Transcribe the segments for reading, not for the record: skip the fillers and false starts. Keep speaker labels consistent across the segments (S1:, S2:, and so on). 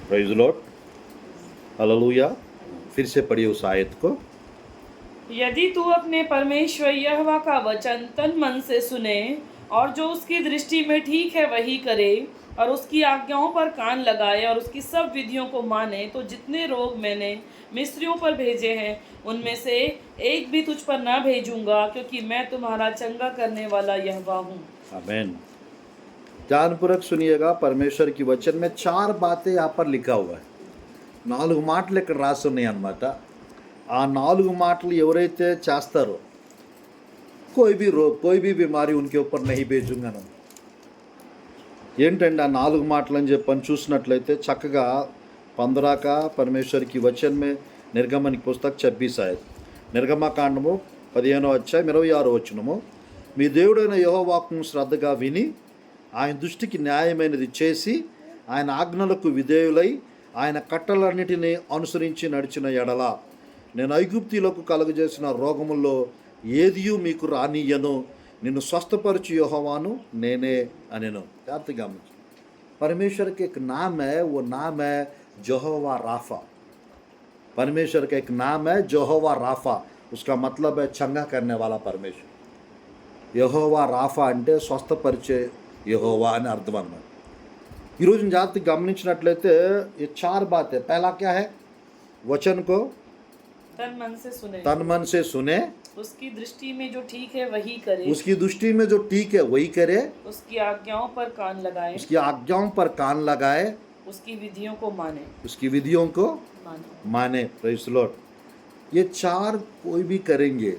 S1: Praise the Lord, hallelujah. फिर से पढ़िए उस आयत को।
S2: यदि तू अपने परमेश्वर यहोवा का वचन तन मन से सुने और जो उसकी दृष्टि में ठीक है वही करे और उसकी आज्ञाओं पर कान लगाए और उसकी सब विधियों को माने, तो जितने रोग मैंने मिस्रियों पर भेजे हैं उनमें से एक भी तुझ पर ना भेजूंगा, क्योंकि मैं तुम्हारा चंगा करने वाला यहोवा हूँ।
S1: आमीन। ध्यानपूर्वक सुनिएगा, परमेश्वर की वचन में 4 बातें यहाँ पर लिखा हुआ है। 4 మాటలు ఇక్కడ రాసి ఉన్నాయి అన్నమాట। ఆ 4 మాటలు ఎవరైతే చేస్తారో कोई भी रोग, कोई भी बीमारी उनके ऊपर नहीं भेजूंगा ना। ఏంటండి ఆ 4 మాటలని చెప్పని చూసినట్లయితే చక్కగా 15 का परमेश्वर की वचन में निर्गमन की पुस्तक 26 आयत, నిర్గమకాండము 15వ అధ్యాయం 26వ వచనము, మీ దేవుడైన యెహోవాకు శ్రద్ధగా విని ఆయన దృష్టికి న్యాయమైనది చేసి ఆయన ఆజ్ఞలకు విధేయులై ఆయన కట్టలన్నిటినీ అనుసరించి నడిచిన ఎడల నేను ఐగుప్తీయులకు కలుగజేసిన రోగముల్లో ఏదియూ మీకు రానియ్యను, నిన్ను స్వస్థపరచు యెహోవాను నేనే అనెను। జాగ్రత్తగా గమనించు, परमेश्वर का एक नाम है, वो नाम है यहोवा राफा। परमेश्वर का एक नाम है यहोवा राफा, उसका मतलब है चंगा करने वाला परमेश्वर। యెహోవా రాఫా అంటే స్వస్థపరిచే యెహోవా అని అర్థం అన్నమాట। ఈరోజు జాగ్రత్తగా గమనించినట్లయితే ये 4 बातें, पहला क्या है, वचन को
S2: तन मन से सुने,
S1: तन मन से सुने,
S2: उसकी दृष्टि में जो ठीक है वही करे,
S1: उसकी दृष्टि में जो ठीक है वही करे,
S2: उसकी आज्ञाओं पर कान लगाए,
S1: उसकी आज्ञाओं पर कान लगाए,
S2: उसकी विधियों को माने
S1: उसकी विधियों को
S2: माने।
S1: माने। Praise the Lord. ये 4 कोई भी करेंगे,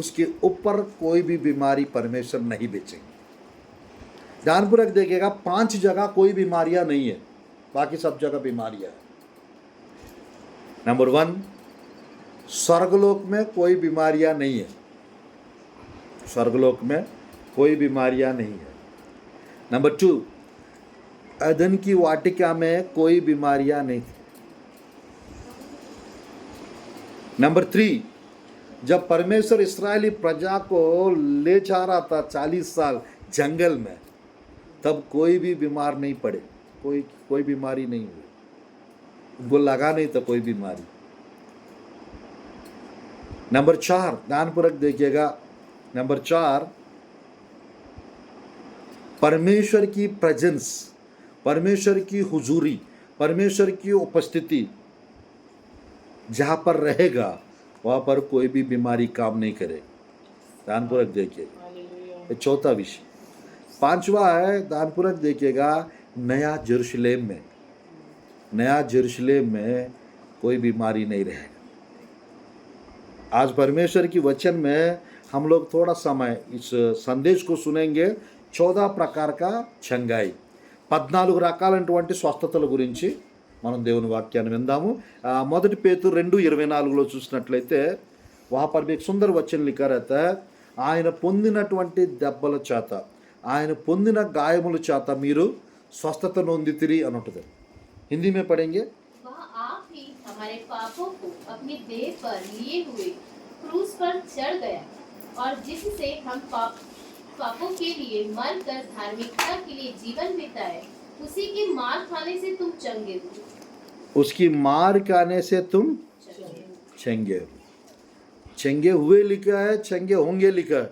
S1: उसके ऊपर कोई भी बीमारी परमेश्वर नहीं बेचेंगे। ध्यानपूर्वक देखिएगा, 5 जगह कोई बीमारियां नहीं है, बाकी सब जगह बीमारियां है। नंबर 1, स्वर्गलोक में कोई बीमारियां नहीं है, स्वर्गलोक में कोई बीमारियां नहीं है। नंबर 2, अदन की वाटिका में कोई बीमारियां नहीं थी। नंबर 3, जब परमेश्वर इस्राएली प्रजा को ले जा रहा था 40 साल जंगल में, तब कोई भी बीमार नहीं पड़े, कोई बीमारी नहीं हुई, उनको लगा नहीं था कोई बीमारी। नंबर 4, ध्यानपूर्वक देखिएगा, नंबर 4, परमेश्वर की प्रेजेंस, परमेश्वर की हुजूरी, परमेश्वर की उपस्थिति जहाँ पर रहेगा वहाँ पर कोई भी बीमारी काम नहीं करे। ध्यानपूर्वक देखिए, ये चौथा विषय। 5वां है, ध्यानपूर्वक देखिएगा, नया जेरूशलेम में, नया जेरूशलेम में कोई बीमारी नहीं रहेगा। आज परमेश्वर की वचन में हम लोग थोड़ा समय इस संदेश को सुनेंगे। 14 प्रकार का చంగాయి, 14 రకాలైనటువంటి స్వస్థతల గురించి మనం దేవుని వాక్యాన్ని విందాము। మొదటి పేతురు 2:24లో చూసినట్లయితే वहाँ पर भी एक सुंदर वचन लिखा रहता है, ఆయన పొందినటువంటి దెబ్బల చేత, ఆయన పొందిన గాయముల చేత మీరు స్వస్థత నొందితిరి అని ఉంటుంది। हिंदी में पढ़ेंगे,
S3: वह आप ही हमारे पापों को अपनी देह पर लिए हुए क्रूस पर चढ़ गया और जिससे हम पापों के लिए मर कर धार्मिकता के लिए जीवन बिताए, उसी की मार खाने से तुम चंगे हुए।
S1: उसकी मार खाने से तुम चंगे हो। चंगे हुए लिखा है, चंगे होंगे लिखा है,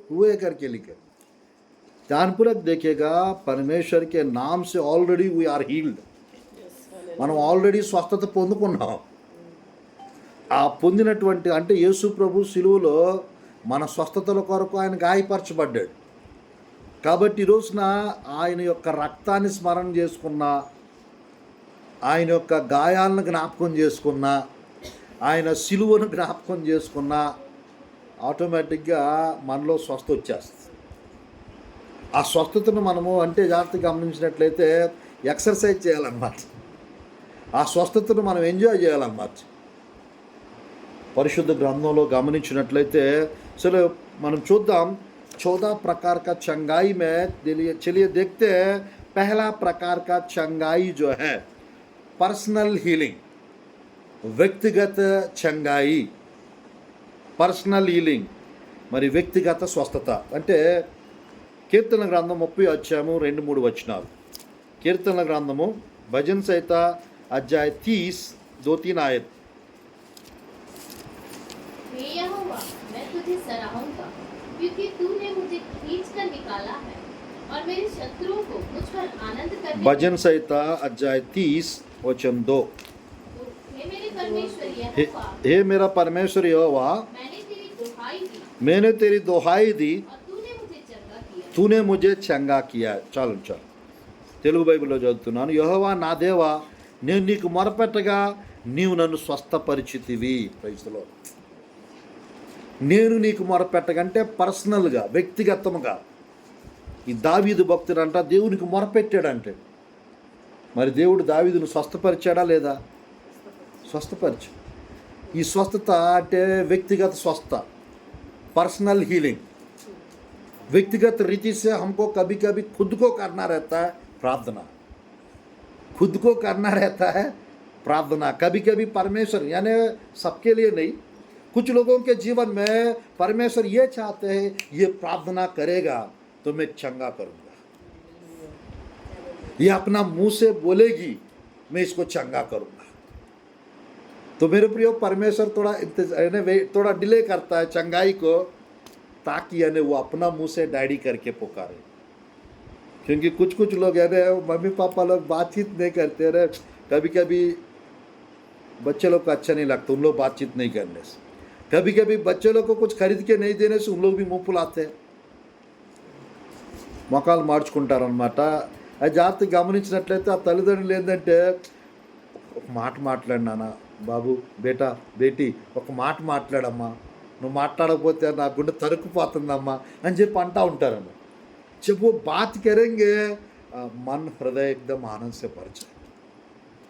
S1: हुए करके लिखा है। ध्यानपूर्वक देखिएगा, परमेश्वर के नाम से ऑलरेडी वी आर हील्ड, మనం ఆల్రెడీ స్వస్థత పొందుకున్నాం। ఆ పొందినటువంటి అంటే యేసు ప్రభు శిలువలో మన స్వస్థతల కొరకు ఆయన గాయపరచబడ్డాడు కాబట్టి ఈ రోజున ఆయన యొక్క రక్తాన్ని స్మరణ చేసుకున్న, ఆయన యొక్క గాయాలను జ్ఞాపకం చేసుకున్న, ఆయన శిలువను జ్ఞాపకం చేసుకున్న, ఆటోమేటిక్గా మనలో స్వస్థ వచ్చేస్తుంది। ఆ స్వస్థతను మనము అంటే జాగ్రత్తగా గమనించినట్లయితే ఎక్సర్సైజ్ చేయాలన్నమాట, ఆ స్వస్థతను మనం ఎంజాయ్ చేయాలన్నమాట। పరిశుద్ధ గ్రంథంలో గమనించినట్లయితే చలో మనం చూద్దాం। 14 प्रकार का चंगाई में चलिए देखते हैं। पहला प्रकार का चंगाई जो है पर्सनल हीलिंग, వ్యక్తిగత చంగాయి, పర్సనల్ హీలింగ్, మరి వ్యక్తిగత స్వస్థత అంటే కీర్తన గ్రంథం 30 అధ్యాయము 2-3 వచనాలు। కీర్తన గ్రంథము भजन संहिता अध्याय 30 2-3 आयत।
S3: हे यहोवा, मैं तुझे सराहूंगा क्योंकि तूने मुझे खींच कर निकाला है और मेरे शत्रुओं को मुझ पर आनंद करने
S1: भजन संहिता अध्याय 30 वचन 2।
S3: हे मेरे परमेश्वर
S1: हे,
S3: यहोवा,
S1: हे मेरा परमेश्वर यहोवा,
S3: मैंने तेरी दुहाई दी
S1: मैंने तेरी दोहाई दी,
S3: और तूने मुझे चंगा किया।
S1: तूने मुझे చంగా किया। చాలు చాలు, తెలుగు బైబిల్లో చదువుతున్నాను। యెహోవా నా దేవా, నేను నీకు మొరపెట్టగా నీవు నన్ను స్వస్థపరిచితివి। ప్రైజ్లో నేను నీకు మొరపెట్టగంటే పర్సనల్గా, వ్యక్తిగతముగా ఈ దావీదు భక్తుడంట దేవునికి మొరపెట్టాడంటే, మరి దేవుడు దావీదును స్వస్థపరిచాడా లేదా? స్వస్థపరిచు। ఈ స్వస్థత అంటే వ్యక్తిగత స్వస్థత, पर्सनल हीलिंग। व्यक्तिगत रीति से हमको कभी कभी खुद को करना रहता है प्रार्थना, खुद को करना रहता है प्रार्थना। कभी कभी परमेश्वर, यानी सबके लिए नहीं, कुछ लोगों के जीवन में परमेश्वर ये चाहते हैं ये प्रार्थना करेगा तो मैं चंगा करूँगा, ये अपना मुंह से बोलेगी मैं इसको चंगा करूँगा। तो मेरे प्रियो, परमेश्वर थोड़ा डिले करता है चंगाई को, ताकि यानी वो अपना मुंह से डैडी करके पुकारे। क्योंकि कुछ कुछ लोग यानी मम्मी पापा लोग बातचीत नहीं करते रहे, कभी कभी बच्चे लोग को अच्छा नहीं लगता उन लोग बातचीत नहीं करने से, कभी कभी बच्चे लोग को कुछ खरीद के नहीं देने से उन लोग भी मुँह फुलाते हैं, మొఖాలు మార్చుకుంటారనమాట। అది జాగ్రత్తగా గమనించినట్లయితే ఆ తల్లిదండ్రులు ఏంటంటే, ఒక మాట మాట్లాడు నాన్న, బాబు, బేటా, బేటీ, ఒక మాట మాట్లాడమ్మా, నువ్వు మాట్లాడకపోతే నా గుండె తరుక్కుపోతుందమ్మా అని చెప్పి అంటూ ఉంటారన్న। जब वो बात करेंगे मन हृदय एकदम आनंद से भर जाए।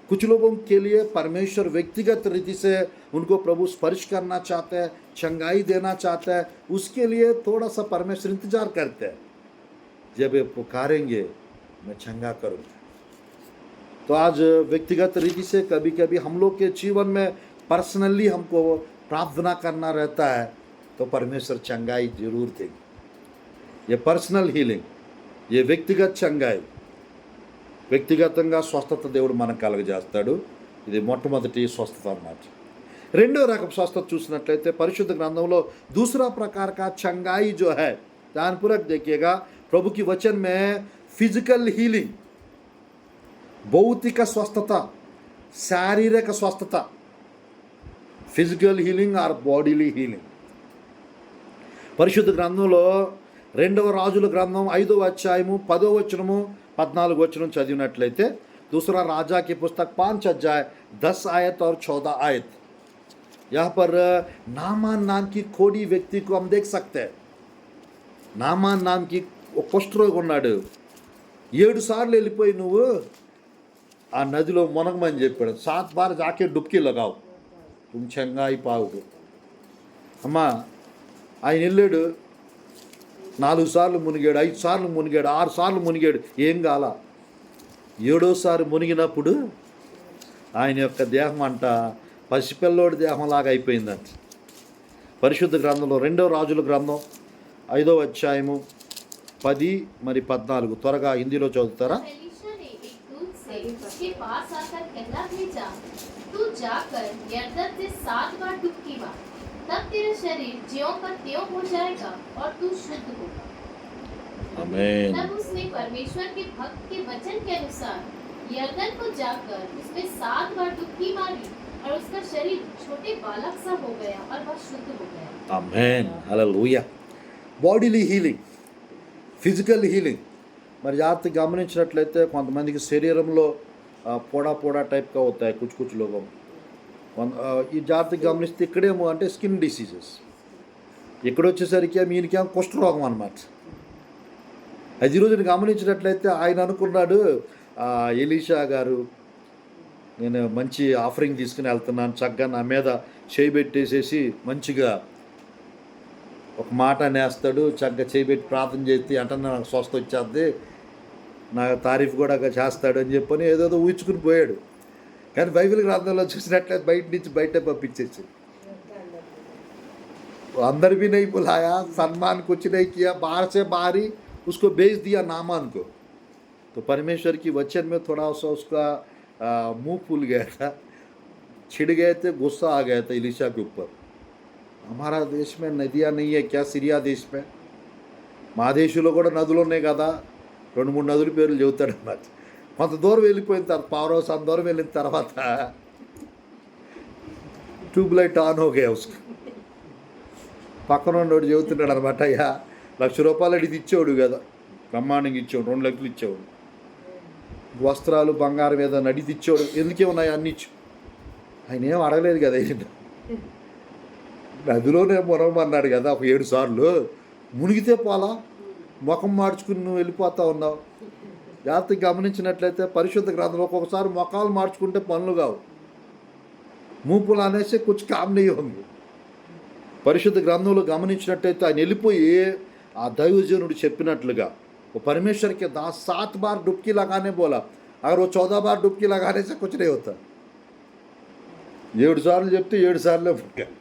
S1: कुछ लोगों के लिए परमेश्वर व्यक्तिगत रीति से उनको प्रभु स्पर्श करना चाहते हैं, चंगाई देना चाहता है, उसके लिए थोड़ा सा परमेश्वर इंतजार करते हैं। जब ये पुकारेंगे मैं चंगा करूँगा। तो आज व्यक्तिगत रीति से कभी कभी हम लोग के जीवन में पर्सनली हमको प्रार्थना करना रहता है, तो परमेश्वर चंगाई जरूर देंगे। ये पर्सनल हीलिंग, ये వ్యక్తిగత చంగాయి, వ్యక్తిగతంగా స్వస్థత దేవుడు మనకు కలగజేస్తాడు। ఇది మొట్టమొదటి స్వస్థత అన్నమాట। రెండో రకం స్వస్థత చూసినట్లయితే పరిశుద్ధ గ్రంథంలో दूसरा प्रकार का चंगाई जो है, ध्यानपूर्वक देखिएगा, प्रभु की वचन में फिजिकल हीलिंग, భౌతిక స్వస్థత, శారీరక స్వస్థత, physical healing or bodily healing. పరిశుద్ధ గ్రంథంలో రెండవ రాజుల గ్రంథం 5వ అధ్యాయము 10వ వచనము 14వ వచనం చదివినట్లయితే, दूसरा राजा की पुस्तक 5 अध्याय 10 आयत और 14 आयत, यहाँ पर नामान नाम की खोड़ी व्यक्ति को हम देख सकते हैं। नामान नाम की కుష్ఠ రోగి ఉన్నాడు, 7 సార్లు వెళ్ళిపోయి నువ్వు ఆ నదిలో మునగమని చెప్పాడు। 7 बार जाके डुबकी लगाओ तुम चंगाई पाओगे। అమ్మా, ఆయన వెళ్ళాడు, 4 సార్లు మునిగాడు, 5 సార్లు మునిగాడు, 6 సార్లు మునిగాడు, ఏం కాల। 7వసారి మునిగినప్పుడు ఆయన యొక్క దేహం అంట పసిపిల్లోడి దేహంలాగా అయిపోయిందంట। పరిశుద్ధ గ్రంథంలో రెండవ రాజుల గ్రంథం 5వ అధ్యాయము 10 మరి 14, త్వరగా హిందీలో చదువుతారా?
S3: एलीशा ने एक दूत से उसके पास आकर कहला भेजा, तू जाकर यरदन से 7 बार डुबकी मार, तब तेरा शरीर ज्यों का त्यों हो जाएगा और तू शुद्ध होगा।
S1: आमीन।
S3: तब उसने परमेश्वर के भक्त के वचन के अनुसार यरदन को जाकर उसमें 7 बार डुबकी मारी और उसका शरीर छोटे बालक सा हो गया और वह शुद्ध हो गया।
S1: आमीन, hallelujah. Bodily healing, physical healing. మరి జాగ్రత్త గమనించినట్లయితే కొంతమందికి శరీరంలో పోడా పోడా టైప్గా అవుతాయి కుछ कुछ लोगों में। ఈ జాగ్రత్త గమనిస్తే ఇక్కడేమో అంటే స్కిన్ డిసీజెస్, ఇక్కడ వచ్చేసరికి ఈయనకేమో కుష్ఠరోగం అన్నమాట। అది ఈరోజు గమనించినట్లయితే ఆయన అనుకున్నాడు, ఎలీషా గారు నేను మంచి ఆఫరింగ్ తీసుకుని వెళ్తున్నాను, చక్కగా నా మీద చేయబెట్టేసేసి మంచిగా ఒక మాట నేస్తాడు, చక్కగా చేయబెట్టి ప్రార్థన చేస్తే అంటే నాకు స్వస్థ వచ్చేద్ది, నాకు తారీఫ్ కూడా చేస్తాడు అని చెప్పని ఏదేదో ఊహించుకుని పోయాడు। కానీ బైబిల్ గ్రంథంలో చూసినట్లయితే బయట నుంచి బయట పంపించేసి, अंदर भी नहीं बुलाया, सम्मान कुछ नहीं किया, बाहर से बाहर ही उसको भेज दिया नामान को। तो परमेश्वर की वचन में थोड़ा सा उसका मुंह फूल गया था, छिड़ गए थे, गुस्सा आ गया था इलीशा के ऊपर। हमारा देश में नदियाँ नहीं है क्या? సిరియా దేశ में మా దేశంలో కూడా నదులు ఉన్నాయి కదా, 2-3 నదుల పేర్లు చెబుతాడు అన్నమాట. కొంత దూరం వెళ్ళిపోయిన తర్వాత పావురోజు అంత దూరం వెళ్ళిన తర్వాత ట్యూబ్ లైట్ ఆన్ हो गया उसका. పక్కన ఉన్నోడు చెబుతున్నాడు అనమాట, అయ్యా ₹1,00,000 అడిగి ఇచ్చేవాడు కదా, బ్రహ్మాండంగా ఇచ్చేవాడు, 2 లక్షలు ఇచ్చేవాడు, వస్త్రాలు బంగారం ఏదైనా అడిగి ఇచ్చేవాడు, ఎందుకే ఉన్నాయి అన్ని ఇచ్చు. ఆయన ఏం అడగలేదు కదా, నదిలోనే మునగమన్నాడు కదా ఒక 7 సార్లు, మునిగితే పోలా, ముఖం మార్చుకుని నువ్వు వెళ్ళిపోతా ఉన్నావు. జాగ్రత్తగా గమనించినట్లయితే పరిశుద్ధ గ్రంథంలో ఒక్కొక్కసారి ముఖాలు మార్చుకుంటే పనులు కావు, మూపులు అనేసి కొంచెం కామనీయం ఉంది. పరిశుద్ధ గ్రంథంలో గమనించినట్టయితే ఆయన వెళ్ళిపోయి ఆ దైవజనుడు చెప్పినట్లుగా वो परमेश्वर के दास 7 बार डुबकी लगाने बोला, अगर वो 14 बार डुबकी लगाने से कुछ नहीं होता. 7 సార్లు చెప్తే 7 సార్లే మునిగాడు,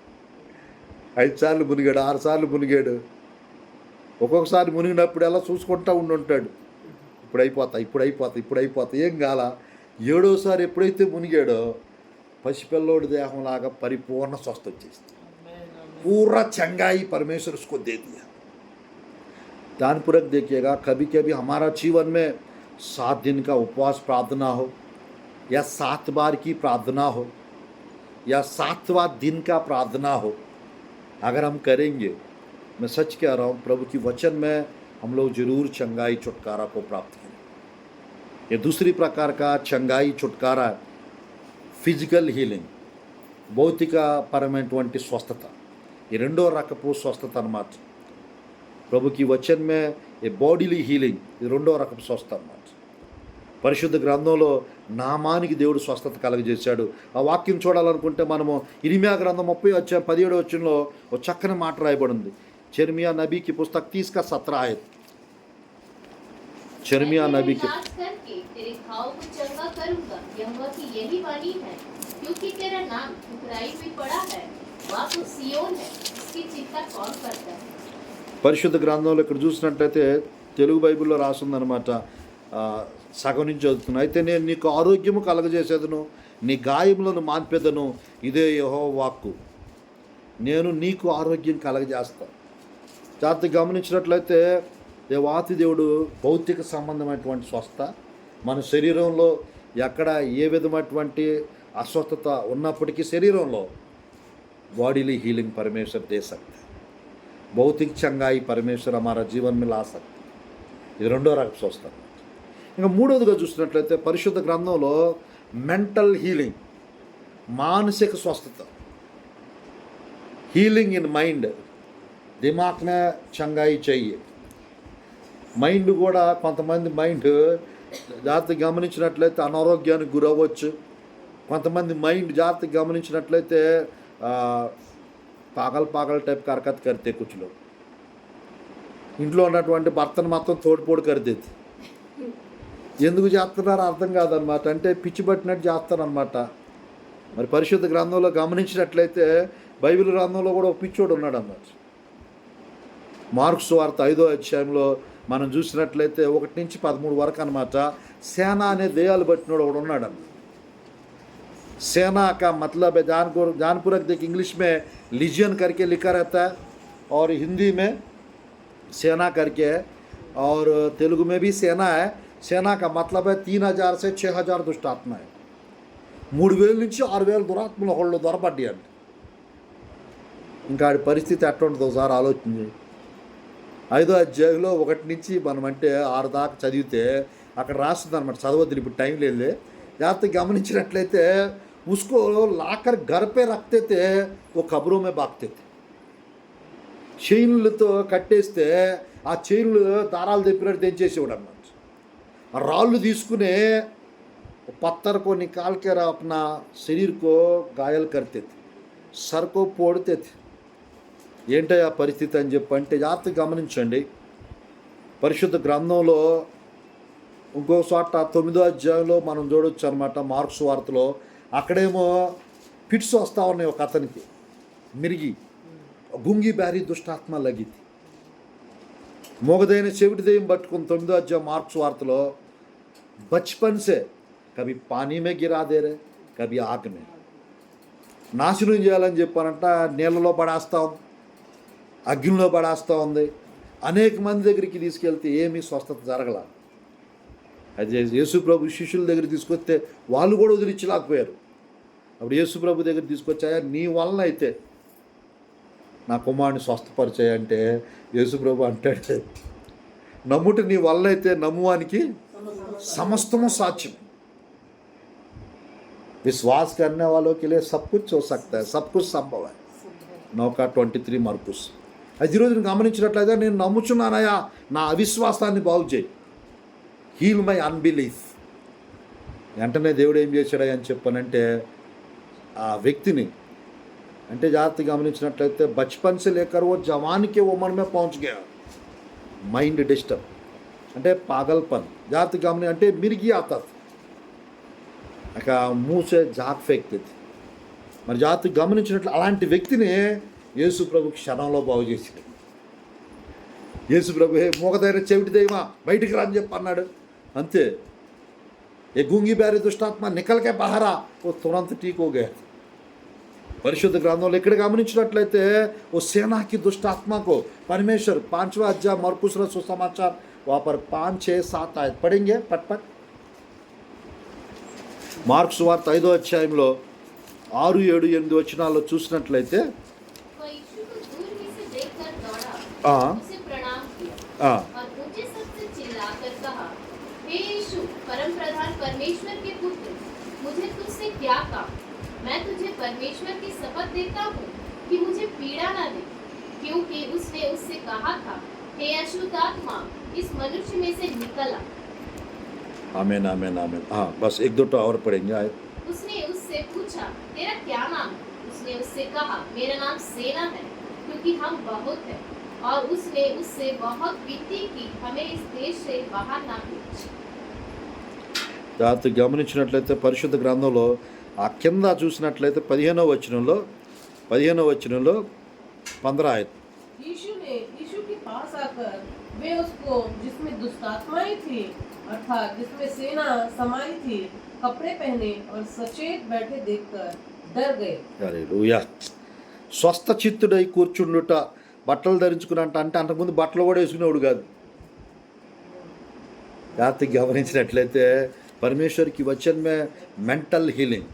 S1: 5 సార్లు మునిగాడు, 6 సార్లు మునిగాడు. ఒక్కొక్కసారి మునిగినప్పుడు ఎలా చూసుకుంటూ ఉంటాడు, ఇప్పుడు అయిపోతా ఏం కాల. 7వసారి ఎప్పుడైతే మునిగాడో పసిపిల్లోడి దేహంలాగా పరిపూర్ణ స్వస్థ వచ్చేసింది. पूरा चंगाई परमेश्वर उसको दे दिया. ध्यानपूर्वक देखिएगा, कभी कभी हमारा जीवन में 7 दिन का उपवास प्रार्थना हो, या 7 बार की प्रार्थना हो, या 7वां दिन का प्रार्थना हो, अगर हम करेंगे, मैं सच कह रहा हूँ, प्रभु की वचन में हम लोग जरूर चंगाई छुटकारा को प्राप्त करें. ये दूसरी प्रकार का चंगाई छुटकारा है, फिजिकल हीलिंग, భౌతిక పరమైనటువంటి స్వస్థత. ఈ రెండో రకపు స్వస్థత అన్నమాట. ప్రభుకి వచన్ మే ఏ బాడీలీ హీలింగ్, ఇది రెండో రకపు స్వస్థత అన్నమాట. పరిశుద్ధ గ్రంథంలో నామానికి దేవుడు స్వస్థత కలగజేశాడు. ఆ వాక్యం చూడాలనుకుంటే మనము ఇర్మియా గ్రంథం 30:17 ఒక చక్కని మాట రాయబడింది. యెర్మియా నబీ की पुस्तक 30:17 आयत. यिर्मयाह नबी के
S3: करके तेरे घाव को चंगा करूंगा, यहोवा की यही वाणी है, क्योंकि तेरा नाम ठुकराई में पड़ा है, वह तो सियोन है, इसकी चिंता कौन करता है.
S1: పరిశుద్ధ గ్రంథంలో ఇక్కడ చూసినట్లయితే తెలుగు బైబిల్లో రాసిందనమాట, సగం నుంచి చదువుతున్నా. అయితే నేను నీకు ఆరోగ్యము కలగజేసేదను, నీ గాయములను మాన్పేదను, ఇదే యెహోవా వాక్కు, నేను నీకు ఆరోగ్యం కలగజేస్తాను. జాగ్రత్తగా గమనించినట్లయితే దేవాతి దేవుడు భౌతిక సంబంధమైనటువంటి స్వస్థ, మన శరీరంలో ఎక్కడ ఏ విధమైనటువంటి అస్వస్థత ఉన్నప్పటికీ శరీరంలో बॉडीली हीलिंग परमेश्वर दे सकते हैं. भौतिक चंगाई परमेश्वर हमारा जीवन में ला सकते. ఇది రెండో రకం స్వస్థత. ఇంకా మూడవదిగా చూసినట్లయితే పరిశుద్ధ గ్రంథంలో మెంటల్ హీలింగ్, మానసిక స్వస్థత, హీలింగ్ ఇన్ మైండ్, దిమాగ్నే చంగాయి చెయ్యి. మైండ్ కూడా కొంతమంది మైండ్ జాగ్రత్తగా గమనించినట్లయితే అనారోగ్యానికి గురవ్వచ్చు. కొంతమంది మైండ్ జాగ్రత్తగా గమనించినట్లయితే పాగల్ టైప్ హరకత్ కడితే కుछ लोग ఇంట్లో ఉన్నటువంటి భర్తను మాత్రం తోడుపోడు కరిదేది. ఎందుకు చేస్తున్నారో అర్థం కాదనమాట, అంటే పిచ్చి పట్టినట్టు చేస్తారనమాట. మరి పరిశుద్ధ గ్రంథంలో గమనించినట్లయితే బైబిల్ గ్రంథంలో కూడా ఒక పిచ్చోడు ఉన్నాడు అన్నమాట. మార్కు సువార్త 5వ అధ్యాయంలో మనం చూసినట్లయితే 1 నుంచి 13 వరకు అనమాట, సేన అనే దెయ్యాలు పట్టినోడు ఒకడు ఉన్నాడు అన్నమాట. सेना का मतलब है, जानपूर्वक देख, इंग्लिश में लीजियन करके लिखा रहता है और हिंदी में सेना करके है, और तेलुगु में भी सेना है. सेना का मतलब है 3000 से 6000 दुष्ट आत्मा है. 3000 నుంచి 6000 దురాత్మలు ఒకళ్ళు దొరపడ్డాయండి. ఇంకా ఆడి పరిస్థితి ఎట్లుంటుందో ఒకసారి ఆలోచించి. 5వ అధ్యాయంలో 1 నుంచి మనం అంటే 6 దాకా చదివితే అక్కడ రాస్తుంది అనమాట, చదవద్దు ఇప్పుడు టైం లేదు. జాగ్రత్తగా గమనించినట్లయితే उसको लाकर घर पे रखते थे, वो कब्रों में भागते थे. చైన్లతో కట్టేస్తే ఆ చైన్లు దారాలు తెప్పినట్టు తెంచేసేవాడు అన్నమాట. ఆ రాళ్ళు తీసుకుని पत्थर को निकाल कर अपना शरीर को घायल करते थे, सर को पोड़ते थे. ఏంటి ఆ పరిస్థితి అని చెప్పంటే జాగ్రత్తగా గమనించండి. పరిశుద్ధ గ్రంథంలో ఇంకో చోట 9వ అధ్యాయంలో మనం చూడొచ్చు అనమాట, మార్కు సువార్తలో. అక్కడేమో ఫిట్స్ వస్తూ ఉన్నాయి ఒక అతనికి, మిరిగి గుంగి బ్యారీ దుష్టాత్మ లగితి, మోగదైన చెవిటి దెయ్యం పట్టుకుని 9వ అధ్యాయం మార్కు సువార్తలో. బచ్పన్ సే కभी పానీ మే గిరా దే రే కभी ఆగ్ మే. నాశనం చేయాలని చెప్పానంట నీళ్ళలో పడేస్తా ఉంది, అగ్నిలో పడేస్తూ ఉంది. అనేక మంది దగ్గరికి తీసుకెళ్తే ఏమీ స్వస్థత జరగల. అది యేసు ప్రభు శిష్యుల దగ్గర తీసుకొస్తే వాళ్ళు కూడా వదిలించలేకపోయారు. అప్పుడు యేసు ప్రభు దగ్గర తీసుకొచ్చాయా, నీ వలన అయితే నా కుమారుని స్వస్థపరిచాయంటే యేసు ప్రభు అంటాడు, నమ్ముట నీ వలన అయితే నమ్మువానికి సమస్తము సాధ్యం. विश्वास करने वालों के लिए सब कुछ हो सकता है, सब कुछ संभव है. 9:23 మార్కుస్. అది ఈరోజు నేను గమనించినట్లయితే నేను నమ్ముచున్నానయ్యా, నా అవిశ్వాసాన్ని బాగు చేయి, హీల్ మై అన్బిలీఫ్. వెంటనే దేవుడు ఏం చేశాడని అని చెప్పానంటే ఆ వ్యక్తిని అంటే జాగ్రత్తగా గమనించినట్లయితే బచ్పన్ से लेकर वो जवान के उम्र में पहुंच गया. మైండ్ డిస్టర్బ్ అంటే పాగల్పన్. జాగ్రత్తగా గమని అంటే మిరిగి ఆతత్ ఇక మూసే జాక్ ఫెక్తుంది. మరి జాగ్రత్తగా గమనించినట్లు అలాంటి వ్యక్తిని యేసు ప్రభు క్షణంలో బాగు చేశాడు. యేసు ప్రభు మోగదైన చెవిటి దైవమా బయటికి రా అని చెప్పి అన్నాడు. అంతే. ఏ గూంగి బ్యారి దుష్టాత్మ నికల్కే బహారా ఓ తురంత ఠీక్ హో గయా. పరిశుద్ధ గ్రంథంలో ఇక్కడ గమనించినట్లయితే ఓ సేనాకి దుష్టాత్మకు परमेश्वर 5वां अध्याय मरकुस रा सुसमाचार वहाँ पर 5, 6, 7 आयत पढ़ेंगे पट. మార్క్స్ వార్త 5వ అధ్యాయంలో 6, 7, 8 వచనాల్లో చూసినట్లయితే
S3: वह यीशु को दूर ही से देखकर दौड़ा,
S1: हाँ।
S3: उसे प्रणाम किया
S1: हाँ।
S3: और ऊंचे शब्द से चिल्लाकर कहा, हे यीशु, परम प्रधान परमेश्वर के पुत्र, मुझे तुझसे क्या काम? मैं तुझे परमेश्वर की शपथ देता हूँ कि मुझे पीड़ा न दे, क्योंकि उसने उससे कहा था, हे अशुद्ध आत्मा, इस मनुष्य में से निकल आ।
S1: आमीन आमीन आमीन. हाँ बस 1-2 और पढ़ेंगे आयत.
S3: उसने उससे पूछा, तेरा क्या नाम है? उसने उससे कहा, मेरा नाम सेना है, क्योंकि हम बहुत हैं। और उसने उससे बहुत विनती की, हमें इस देश से बाहर ना भेज।
S1: జాగ్రత్తగా గమనించినట్లయితే పరిశుద్ధ గ్రంథంలో ఆ కింద చూసినట్లయితే 15వ వచనంలో 15 आयत.
S4: यीशु के पास आकर वे उसको जिसमें दुष्टात्माएं थी अर्थात जिसमें सेना समाई थी कपड़े पहने और सचेत बैठे देखकर डर गए.
S1: హల్లెలూయా. స్వస్థ చిత్తుడై కూర్చుండుట, బట్టలు ధరించుకున్నంట అంటే అంతకుముందు బట్టలు కూడా వేసుకునేవాడు కాదు. జాగ్రత్తగా గమనించినట్లయితే పరమేశ్వర్కి వచన్ మే మెంటల్ హీలింగ్,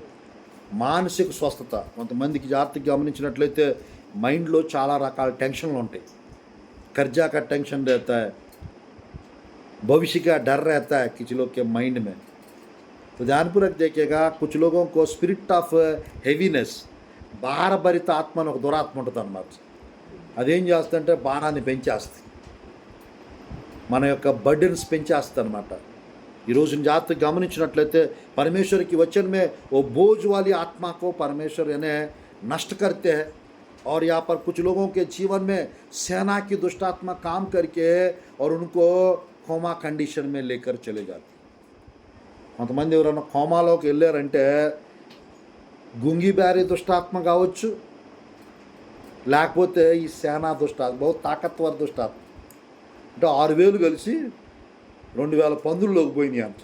S1: మానసిక స్వస్థత. కొంతమందికి జాగ్రత్తగా గమనించినట్లయితే మైండ్లో చాలా రకాల టెన్షన్లు ఉంటాయి. कर्जा का टेंशन रहता है, भविष्य का डर रहता है किसी लोग के माइंड में. तो ध्यानपूर्वक देखिएगा, कुछ लोगों को स्पिरिट ऑफ हेवीनेस, భారభరిత ఆత్మ అని ఒక దురాత్మ ఉంటుంది అన్నమాట. అదేం చేస్తుందంటే భారాన్ని పెంచేస్తుంది, మన యొక్క బర్డెన్స్ పెంచేస్తుంది అనమాట. ఈరోజు జాగ్రత్తగా గమనించినట్లయితే परमेश्वर की वचन में वो बोझ वाली आत्मा को परमेश्वर यानी नष्ट करते हैं. और यहाँ पर कुछ लोगों के जीवन में सेना की दुष्टात्मा काम करके और उनको కోమా కండిషన్ में लेकर चले जाते. కొంతమంది ఎవరైనా కోమాలోకి వెళ్ళారంటే గుంగి బ్యారీ దుష్టాత్మ కావచ్చు, లేకపోతే ఈ సేనా దుష్టాత్మ, బహు తాకత్వర దుష్టాత్మ. అంటే 6,000 కలిసి 2,000 పందుల్లోకి పోయినాయి అంట.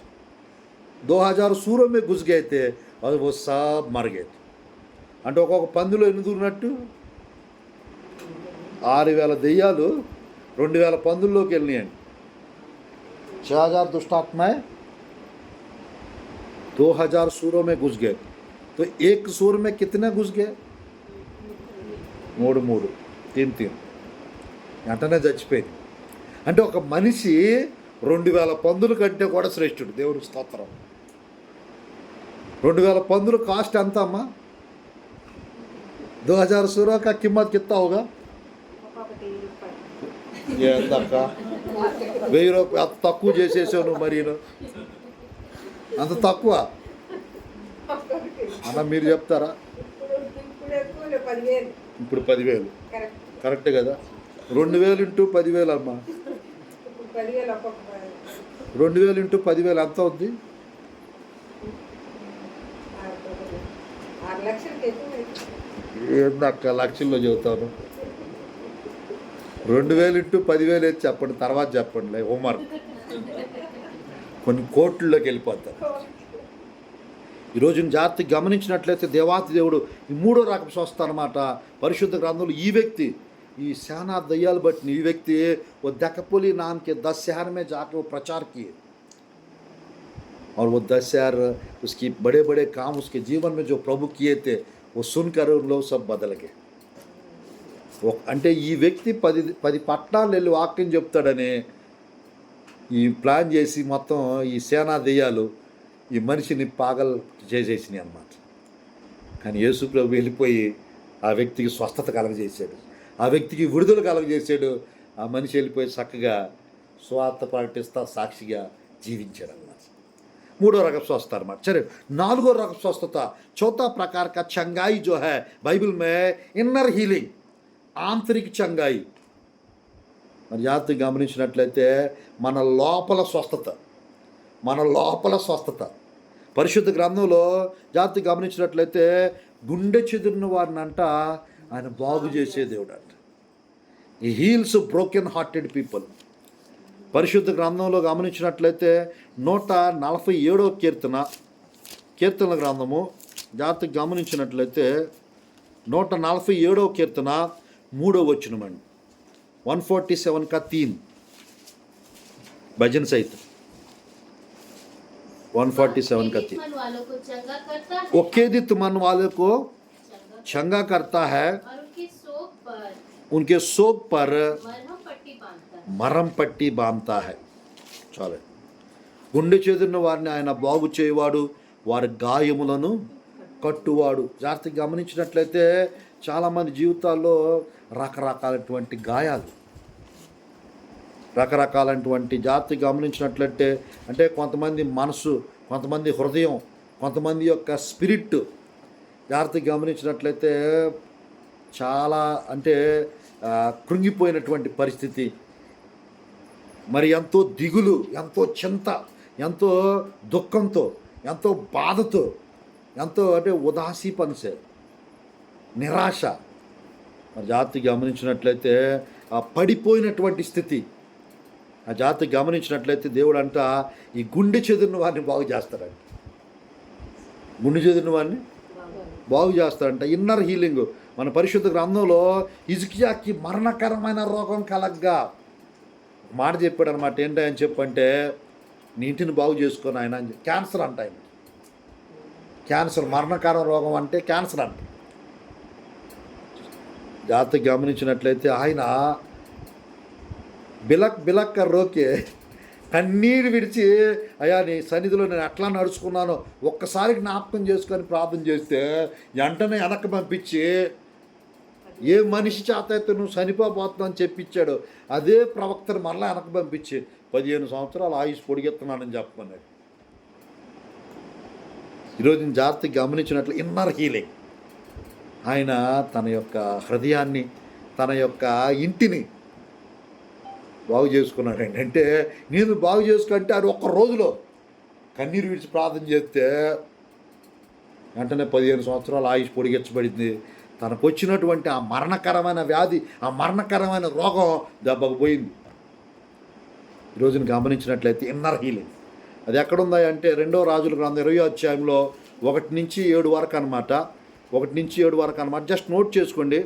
S1: 2000 सूरों में घुस गए थे और वो सब मर गए थे. అంటే ఒక్కొక్క పందులో ఎన్ని దూరినట్టు 6,000 దెయ్యాలు 2,000 పందుల్లోకి వెళ్ళినాయండి. 6,000 दुष्टात्माएं 2,000 सूरों में घुस गए. तो एक सूर में कितने घुस गए? 3 3 వెంటనే చచ్చిపోయింది. అంటే ఒక మనిషి 2,000 పందుల కంటే కూడా శ్రేష్ఠుడు. దేవుడు స్తోత్రం. 2,000 పందుల కాస్ట్ ఎంత అమ్మా? 2,000 सूरों का कीमत कितना होगा? ఏందక్క 1,000 రూపాయలు అంత తక్కువ చేసేసావు నువ్వు. మరి అంత తక్కువ అన్న మీరు చెప్తారా? ఇప్పుడు 10,000 కరెక్ట్ కదా? 2,000 ఇంటూ 10,000 అమ్మా. 2,000 ఇంటూ 10,000 ఎంత అవుద్ది?
S5: 6 లక్షలకి
S1: ఏందక్క లక్షల్లో చెబుతాను. 2,000 ఇంటూ 10,000 వేసి చెప్పండి, తర్వాత చెప్పండి. హోంవర్క్ కొన్ని కోట్లలోకి వెళ్ళిపోతారు. ఈరోజు జాగ్రత్తగా గమనించినట్లయితే దేవాతి దేవుడు ఈ మూడో రకం స్వస్థ అనమాట. పరిశుద్ధ గ్రంథంలో ఈ వ్యక్తి, ఈ శానా దయ్యాలు బట్టిన ఈ వ్యక్తి वो देकापुली नाम के 10 शहर में जाकर वो प्रचार किए और वो 10 शहर उसकी बड़े बड़े काम उसके जीवन में जो प्रभु किए थे वो सुनकर उन लोग सब बदल गए. అంటే ఈ వ్యక్తి 10 పట్టణాలు వెళ్ళి వాక్యం చెప్తాడని ఈ ప్లాన్ చేసి మొత్తం ఈ సేనా దెయ్యాలు ఈ మనిషిని పాగల్ చేసేసినాయి అన్నమాట. కానీ యేసు ప్రభు వెళ్ళిపోయి ఆ వ్యక్తికి స్వస్థత కలగజేశాడు, ఆ వ్యక్తికి విడుదల కలగజేశాడు. ఆ మనిషి వెళ్ళిపోయి చక్కగా స్వార్థ ప్రకటిస్తా సాక్షిగా జీవించాడు అన్నమాట. మూడో రకం స్వస్థత అన్నమాట. సరే, నాలుగో రకం స్వస్థత చौथा प्रकार का चंगाई जो है बाइबल में इनर हीलिंग, ఆంతరిక చంగాయి. మరి జాగ్రత్తగా గమనించినట్లయితే మన లోపల స్వస్థత పరిశుద్ధ గ్రంథంలో జాగ్రత్తగా గమనించినట్లయితే గుండె చెదిరిన వారిని అంట ఆయన బాగు చేసే దేవుడు అంట. ఈ హీల్స్ బ్రోకెన్ హార్టెడ్ పీపుల్. పరిశుద్ధ గ్రంథంలో గమనించినట్లయితే 147వ కీర్తనల గ్రంథము జాగ్రత్తగా గమనించినట్లయితే 147వ కీర్తన 3వ వచనమండి. 147 का 3 भजन सहित 147 का 3
S3: मन वालों को चंगा करता है
S1: वो खेदित मन वाले को चंगा करता है,
S3: और
S1: उनके शोक पर
S3: मरहम पट्टी बांधता है.
S1: చాలే. గుండె చెదిరిన వారిని ఆయన బాగు చేయవాడు, వారి గాయములను కట్టువాడు. జాగ్రత్తగా గమనించినట్లయితే చాలామంది జీవితాల్లో రకరకాలటువంటి గాయాలు, రకరకాలటువంటి జాగ్రత్తగా గమనించినట్లయితే అంటే కొంతమంది మనసు, కొంతమంది హృదయం, కొంతమంది యొక్క స్పిరిట్ జాగ్రత్తగా గమనించినట్లయితే చాలా అంటే కృంగిపోయినటువంటి పరిస్థితి, మరి ఎంతో దిగులు, ఎంతో చింత, ఎంతో దుఃఖంతో, ఎంతో బాధతో, ఎంతో అంటే ఉదాసీపనసే, నిరాశ. మరి జాగ్రత్తగా గమనించినట్లయితే ఆ పడిపోయినటువంటి స్థితి, ఆ జాగ్రత్తగా గమనించినట్లయితే దేవుడు అంట ఈ గుండె చెదిరిన వారిని బాగు చేస్తాడంట. గుండె చెదిరిన వారిని బాగు చేస్తాడంట. Inner healing. మన పరిశుద్ధ గ్రంథంలో హిజ్కియాకి మరణకరమైన రోగం కలగ్గా మాట చెప్పాడు అనమాట. ఏంటని చెప్పంటే నీ ఇంటిని బాగు చేసుకొని ఆయన క్యాన్సర్ అంట. ఆయన క్యాన్సర్, మరణకర రోగం అంటే క్యాన్సర్ అంట. జాగ్రత్తగా గమనించినట్లయితే ఆయన బిలక్ రోకే కన్నీరు విడిచి అయ్యా నీ సన్నిధిలో నేను ఎట్లా నడుచుకున్నానో ఒక్కసారి జ్ఞాపకం చేసుకొని ప్రార్థన చేస్తే వెంటనే వెనక్కి పంపించి ఏ మనిషి చేత అయితే నువ్వు చనిపోతున్నావు అని చెప్పించాడు అదే ప్రవక్తను మరలా వెనక్కి పంపించి 15 సంవత్సరాలు ఆయుష్ పొడిగెత్తున్నానని చెప్పమన్నాడు. ఈరోజు నేను జాగ్రత్తగా గమనించినట్లు ఇన్నర్ హీలింగ్. ఆయన తన యొక్క హృదయాన్ని, తన యొక్క ఇంటిని బాగు చేసుకున్నాడండి. అంటే నేను బాగు చేసుకుంటే అది ఒక్క రోజులో కన్నీరు విడిచి ప్రార్థన చేస్తే వెంటనే 15 సంవత్సరాలు ఆయుష్ పొడిగించబడింది. తనకు వచ్చినటువంటి ఆ మరణకరమైన వ్యాధి, ఆ మరణకరమైన రోగం దెబ్బకు పోయింది. ఈరోజున గమనించినట్లయితే ఇన్నర్ హీలింగ్ అది ఎక్కడుందా అంటే 2వ రాజుల గ్రంథం 20వ అధ్యాయంలో 1 నుంచి 7 వరకు అనమాట. 1 నుంచి 7 వరకు అనమాట. జస్ట్ నోట్ చేసుకోండి,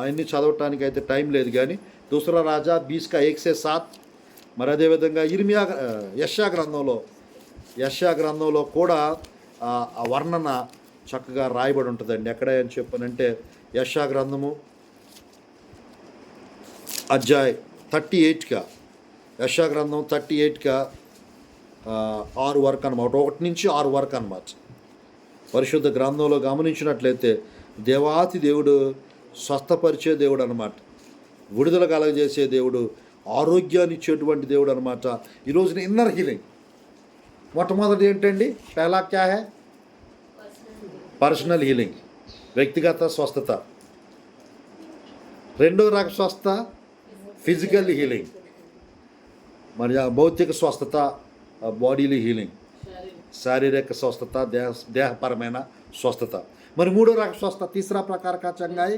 S1: అన్నీ చదవటానికి అయితే టైం లేదు. కానీ 2రా రాజా 20 का 1 से 7. మరి అదేవిధంగా యెషయా గ్రంథంలో కూడా ఆ వర్ణన చక్కగా రాయబడి ఉంటుందండి. ఎక్కడ అని చెప్పానంటే యెషయా గ్రంథము అధ్యాయ 38 का యెషయా గ్రంథం 38 का 6 వరకు అనమాట. 1 నుంచి 6 వరకు అనమాట. పరిశుద్ధ గ్రంథంలో గమనించినట్లయితే దేవాతి దేవుడు స్వస్థపరిచే దేవుడు అనమాట, విడుదల కలగజేసే దేవుడు, ఆరోగ్యాన్ని ఇచ్చేటువంటి దేవుడు అనమాట. ఈరోజున ఇన్నర్ హీలింగ్ మొట్టమొదటి ఏంటండి? పహలా క్యా హై? పర్సనల్ హీలింగ్, వ్యక్తిగత స్వస్థత. 2వ రకం స్వస్థత ఫిజికల్ హీలింగ్, మరి భౌతిక స్వస్థత బాడీలీ హీలింగ్, శారీరక స్వస్థత, దేహపరమైన స్వస్థత. మరి 3వ రకం స్వస్థత తీసరా ప్రకార కా చంగాయి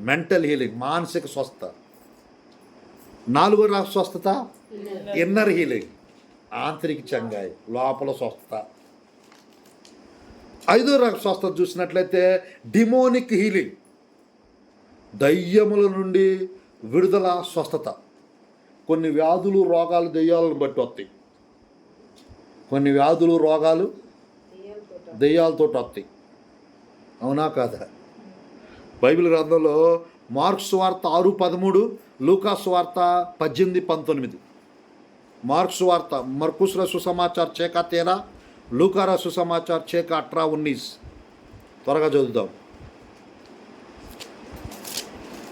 S1: మెంటల్ హీలింగ్, మానసిక స్వస్థత. 4వ రకం స్వస్థత ఇన్నర్ హీలింగ్, ఆంతరిక చంగాయి, లోపల స్వస్థత. ఐదో రకం స్వస్థత చూసినట్లయితే డిమోనిక్ హీలింగ్, దయ్యముల నుండి విడుదల, స్వస్థత. కొన్ని వ్యాధులు రోగాలు దెయ్యాలను బట్టి వస్తాయి, కొన్ని వ్యాధులు రోగాలు దెయ్యాలతో వస్తాయి. అవునా కాదా? బైబిల్ గ్రంథంలో మార్కు సువార్త 6:13, లూకా సువార్త 18:19. మార్కు సువార్త, మర్కుస్ रा सुसमाचार 6:13, లూకా रा सुसमाचार 6:18-19. త్వరగా చదువుదాం.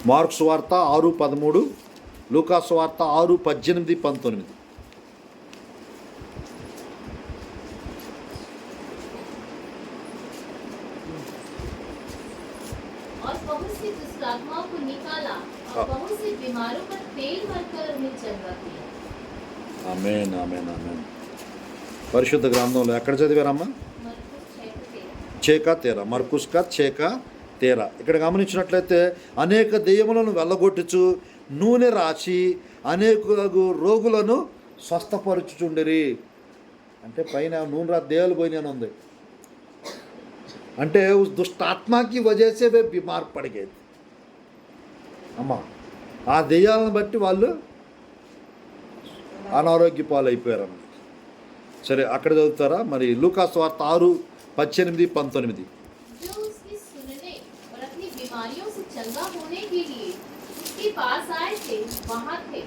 S1: మార్కు సువార్త 6:13, లూకా సువార్త 6:18-19.
S3: और बहुत सी दुष्ट आत्माओं को निकाला
S1: हाँ।
S3: और बहुत से बीमारों पर तेल भरकर उन्हें चंगा किया।
S1: ఆమేన్, ఆమేన్, ఆమేన్. పరిశుద్ధ గ్రంథంలో ఎక్కడ చదివారమ్మా?
S3: मरकुस 6:13।
S1: 6:13, మర్కుస్కా 6:13. ఇక్కడ గమనించినట్లయితే అనేక దెయ్యములను వెళ్ళగొట్టుచు నూనె రాసి అనేక రోగులను స్వస్థపరచుచుండిరి. అంటే పైన నూనె రా దెయ్యాలు పోయినాను ఉంది. అంటే उस दुष्ट आत्मा की वजह से वे बीमार पड़ गए थे. అమ్మా, ఆ దెయ్యాలను బట్టి వాళ్ళు అనారోగ్య పాలైపోయారమ్మ. సరే, అక్కడ చదువుతారా మరి? లూకా సువార్త 6:18-19.
S3: जो उसकी सुनने और अपनी बीमारियों से चंगा होने के लिए उसके पास आए थे वहाँ थे,